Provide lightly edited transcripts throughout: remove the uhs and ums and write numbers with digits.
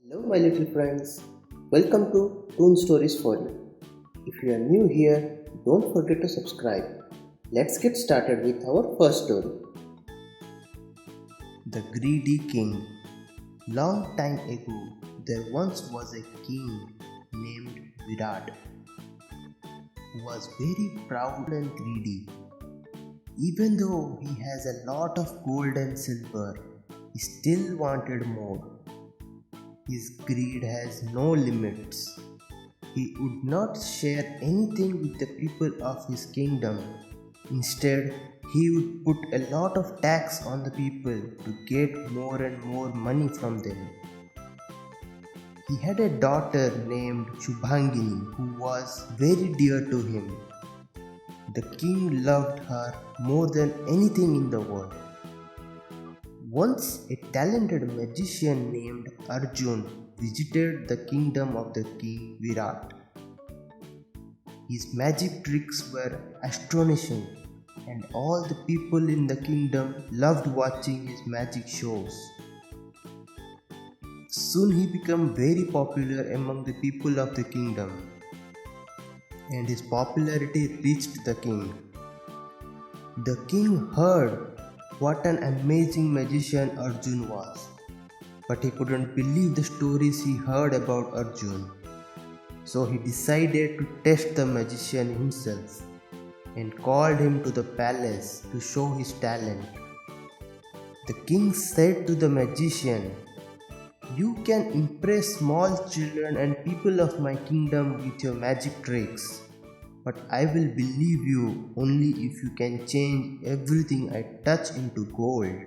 Hello, my little friends. Welcome to Toon Stories for You. If you are new here, don't forget to subscribe. Let's get started with our first story. The Greedy King. Long time ago, there once was a king named Virat who was very proud and greedy. Even though he has a lot of gold and silver, he still wanted more. His greed has no limits. He would not share anything with the people of his kingdom. Instead, he would put a lot of tax on the people to get more and more money from them. He had a daughter named Shubhangini who was very dear to him. The king loved her more than anything in the world. Once a talented magician named Arjun visited the kingdom of the king Virat. His magic tricks were astonishing, and all the people in the kingdom loved watching his magic shows. Soon he became very popular among the people of the kingdom, and his popularity reached the king. The king heard what an amazing magician Arjun was, but he couldn't believe the stories he heard about Arjun. So he decided to test the magician himself and called him to the palace to show his talent. The king said to the magician, "You can impress small children and people of my kingdom with your magic tricks, but I will believe you only if you can change everything I touch into gold."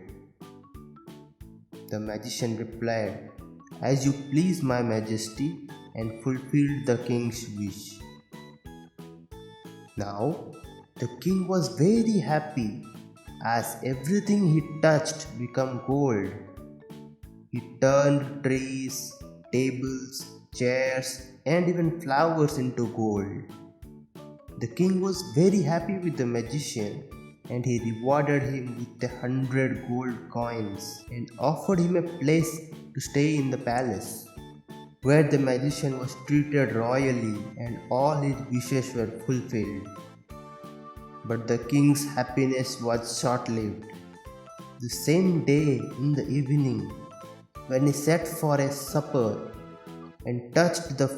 The magician replied, "As you please, my majesty," and fulfilled the king's wish. Now, the king was very happy as everything he touched became gold. He turned trees, tables, chairs, and even flowers into gold. The king was very happy with the magician, and he rewarded him with 100 gold coins and offered him a place to stay in the palace, where the magician was treated royally and all his wishes were fulfilled. But the king's happiness was short-lived. The same day in the evening, when he sat for a supper and touched the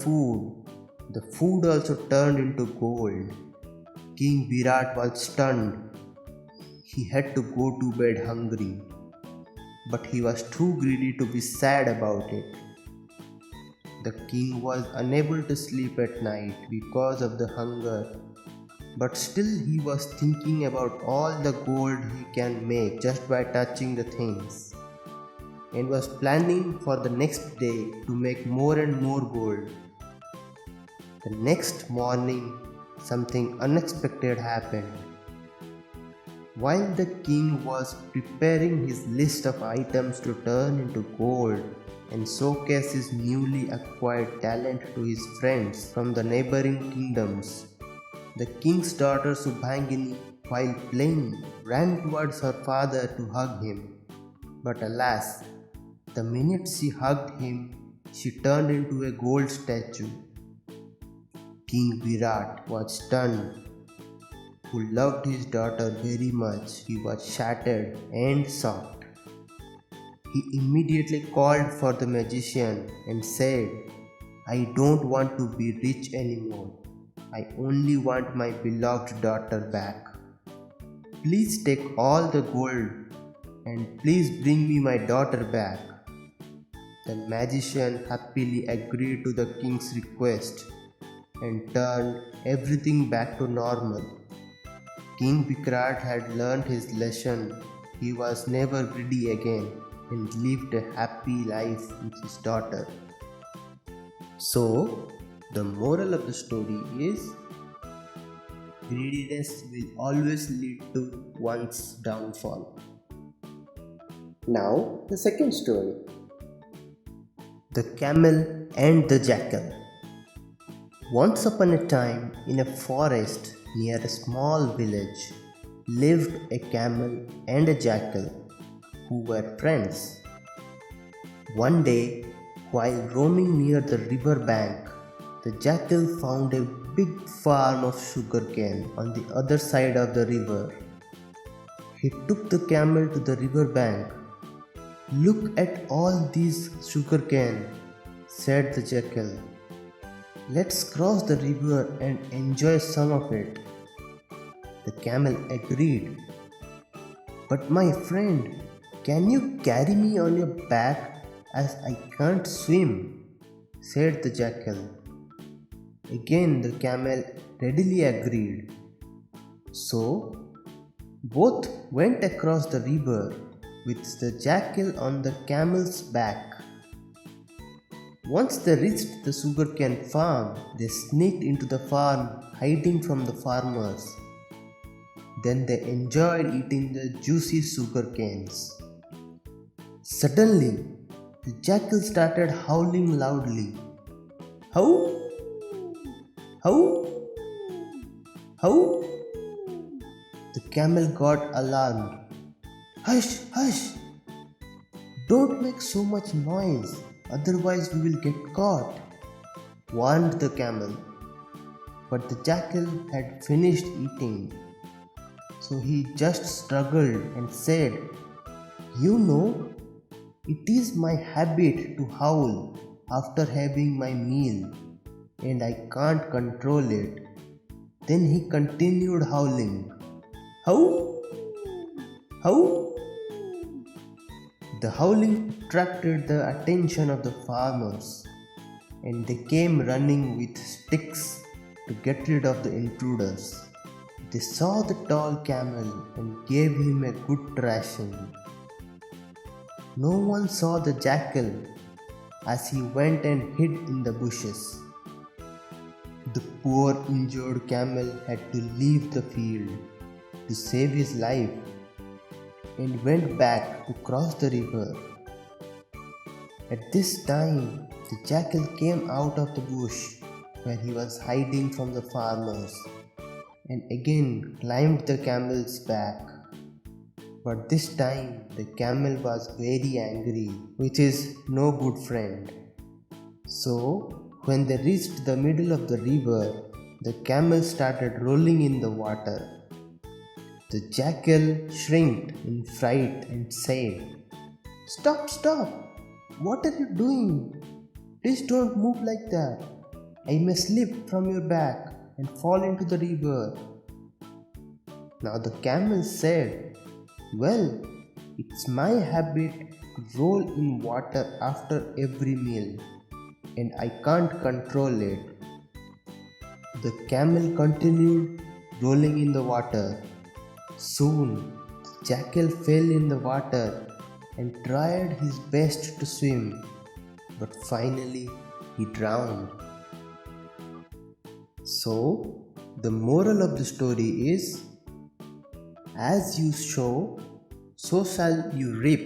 food also turned into gold. King Virat was stunned. He had to go to bed hungry, but he was too greedy to be sad about it. The king was unable to sleep at night because of the hunger, but still he was thinking about all the gold he can make just by touching the things, and was planning for the next day to make more and more gold. The next morning, something unexpected happened. While the king was preparing his list of items to turn into gold and showcase his newly acquired talent to his friends from the neighboring kingdoms, the king's daughter Subhangini, while playing, ran towards her father to hug him. But alas, the minute she hugged him, she turned into a gold statue. King Virat was stunned. Who loved his daughter very much, he was shattered and shocked. He immediately called for the magician and said, "I don't want to be rich anymore. I only want my beloved daughter back. Please take all the gold and please bring me my daughter back." The magician happily agreed to the king's request and turned everything back to normal. King Vikrat had learned his lesson. He was never greedy again and lived a happy life with his daughter. So, the moral of the story is greediness will always lead to one's downfall. Now, the second story. The Camel and the Jackal. Once upon a time, in a forest near a small village, lived a camel and a jackal who were friends. One day, While roaming near the river bank, the jackal found a big farm of sugarcane on the other side of the river. He took the camel to the river bank. "Look at all these sugarcane," said the jackal. "Let's cross the river and enjoy some of it." The camel agreed. "But my friend, can you carry me on your back as I can't swim?" said the jackal. Again the camel readily agreed. So both went across the river with the jackal on the camel's back. Once they reached the sugarcane farm, they sneaked into the farm, hiding from the farmers. Then they enjoyed eating the juicy sugar canes. Suddenly, the jackal started howling loudly. "How! How! How!" The camel got alarmed. "Hush! Hush! Don't make so much noise, otherwise we will get caught," warned the camel. But the jackal had finished eating, so he just struggled and said, "You know, it is my habit to howl after having my meal, and I can't control it." Then he continued howling. "How! How!" The howling attracted the attention of the farmers, and they came running with sticks to get rid of the intruders. They saw the tall camel and gave him a good thrashing. No one saw the jackal as he went and hid in the bushes. The poor injured camel had to leave the field to save his life and went back to cross the river. At this time, the jackal came out of the bush where he was hiding from the farmers and again climbed the camel's back. But this time the camel was very angry, which is no good friend. So when they reached the middle of the river, the camel started rolling in the water. The jackal shrieked in fright and said, "Stop, stop! What are you doing? Please don't move like that. I may slip from your back and fall into the river." Now the camel said, "Well, it's my habit to roll in water after every meal, and I can't control it." The camel continued rolling in the water. Soon, the jackal fell in the water and tried his best to swim, but finally he drowned. So, the moral of the story is, as you sow, so shall you reap.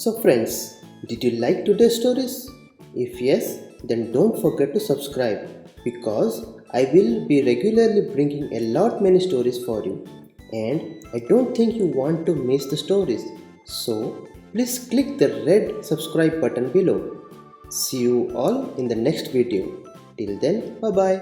So friends, did you like today's stories? If yes, then don't forget to subscribe, because I will be regularly bringing a lot many stories for you, and I don't think you want to miss the stories. So please click the red subscribe button below. See you all in the next video. Till then, bye bye.